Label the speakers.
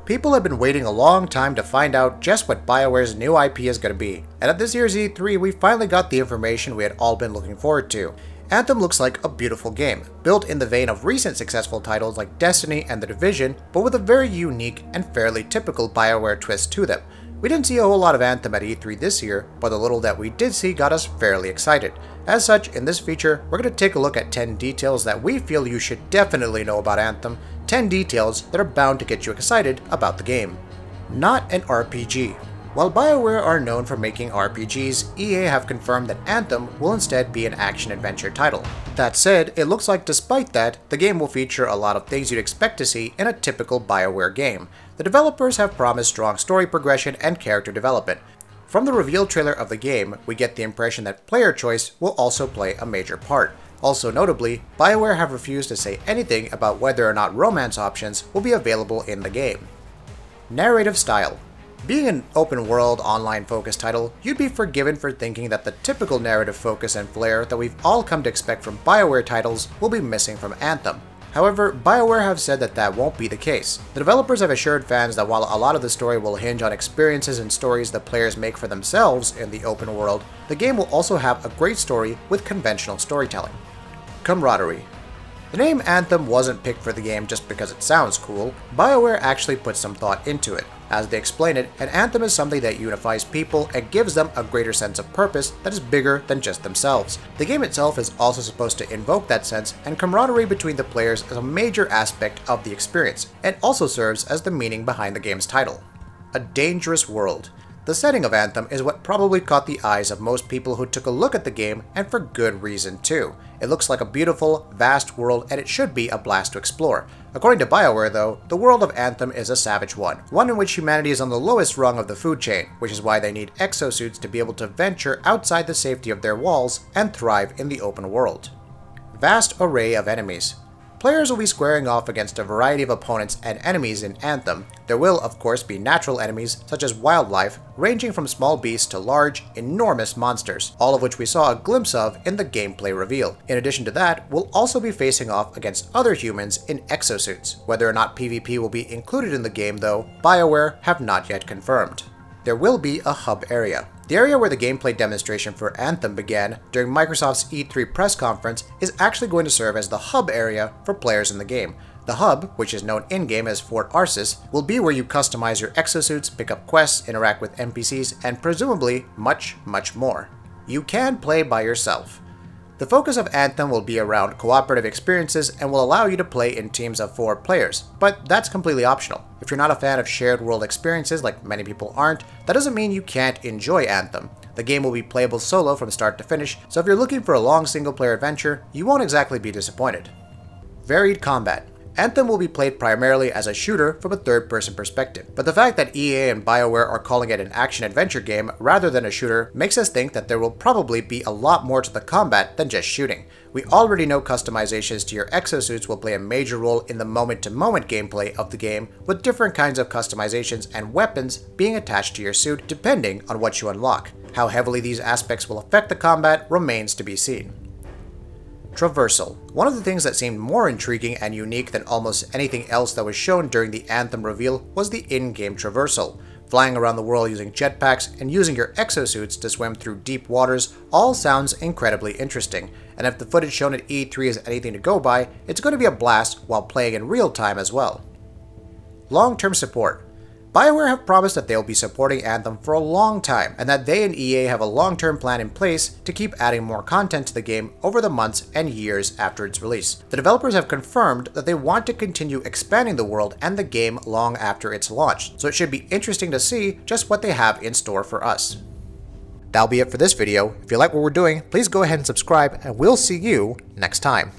Speaker 1: People have been waiting a long time to find out just what BioWare's new IP is going to be, and at this year's E3 we finally got the information we had all been looking forward to. Anthem looks like a beautiful game, built in the vein of recent successful titles like Destiny and The Division, but with a very unique and fairly typical BioWare twist to them. We didn't see a whole lot of Anthem at E3 this year, but the little that we did see got us fairly excited. As such, in this feature, we're going to take a look at 10 details that we feel you should definitely know about Anthem, 10 details that are bound to get you excited about the game. Not an RPG. While BioWare are known for making RPGs, EA have confirmed that Anthem will instead be an action-adventure title. That said, it looks like despite that, the game will feature a lot of things you'd expect to see in a typical BioWare game. The developers have promised strong story progression and character development. From the reveal trailer of the game, we get the impression that player choice will also play a major part. Also notably, BioWare have refused to say anything about whether or not romance options will be available in the game. Narrative style. Being an open-world, online-focused title, you'd be forgiven for thinking that the typical narrative focus and flair that we've all come to expect from BioWare titles will be missing from Anthem. However, BioWare have said that that won't be the case. The developers have assured fans that while a lot of the story will hinge on experiences and stories the players make for themselves in the open world, the game will also have a great story with conventional storytelling. Camaraderie. The name Anthem wasn't picked for the game just because it sounds cool. BioWare actually put some thought into it. As they explain it, an anthem is something that unifies people and gives them a greater sense of purpose that is bigger than just themselves. The game itself is also supposed to invoke that sense, and camaraderie between the players is a major aspect of the experience, and also serves as the meaning behind the game's title. A dangerous world. The setting of Anthem is what probably caught the eyes of most people who took a look at the game, and for good reason too. It looks like a beautiful, vast world, and it should be a blast to explore. According to BioWare though, the world of Anthem is a savage one in which humanity is on the lowest rung of the food chain, which is why they need exosuits to be able to venture outside the safety of their walls and thrive in the open world. Vast array of enemies. Players will be squaring off against a variety of opponents and enemies in Anthem. There will, of course, be natural enemies, such as wildlife, ranging from small beasts to large, enormous monsters, all of which we saw a glimpse of in the gameplay reveal. In addition to that, we'll also be facing off against other humans in exosuits. Whether or not PvP will be included in the game, though, BioWare have not yet confirmed. There will be a hub area. The area where the gameplay demonstration for Anthem began during Microsoft's E3 press conference is actually going to serve as the hub area for players in the game. The hub, which is known in-game as Fort Arsis, will be where you customize your exosuits, pick up quests, interact with NPCs, and presumably much more. You can play by yourself. The focus of Anthem will be around cooperative experiences and will allow you to play in teams of 4 players, but that's completely optional. If you're not a fan of shared world experiences like many people aren't, that doesn't mean you can't enjoy Anthem. The game will be playable solo from start to finish, so if you're looking for a long single-player adventure, you won't exactly be disappointed. Varied combat. Anthem will be played primarily as a shooter from a third-person perspective, but the fact that EA and BioWare are calling it an action-adventure game rather than a shooter makes us think that there will probably be a lot more to the combat than just shooting. We already know customizations to your exosuits will play a major role in the moment-to-moment gameplay of the game, with different kinds of customizations and weapons being attached to your suit depending on what you unlock. How heavily these aspects will affect the combat remains to be seen. Traversal. One of the things that seemed more intriguing and unique than almost anything else that was shown during the Anthem reveal was the in-game traversal. Flying around the world using jetpacks and using your exosuits to swim through deep waters all sounds incredibly interesting, and if the footage shown at E3 is anything to go by, it's going to be a blast while playing in real time as well. Long-term support. BioWare have promised that they'll be supporting Anthem for a long time, and that they and EA have a long-term plan in place to keep adding more content to the game over the months and years after its release. The developers have confirmed that they want to continue expanding the world and the game long after it's launched, so it should be interesting to see just what they have in store for us. That'll be it for this video. If you like what we're doing, please go ahead and subscribe, and we'll see you next time.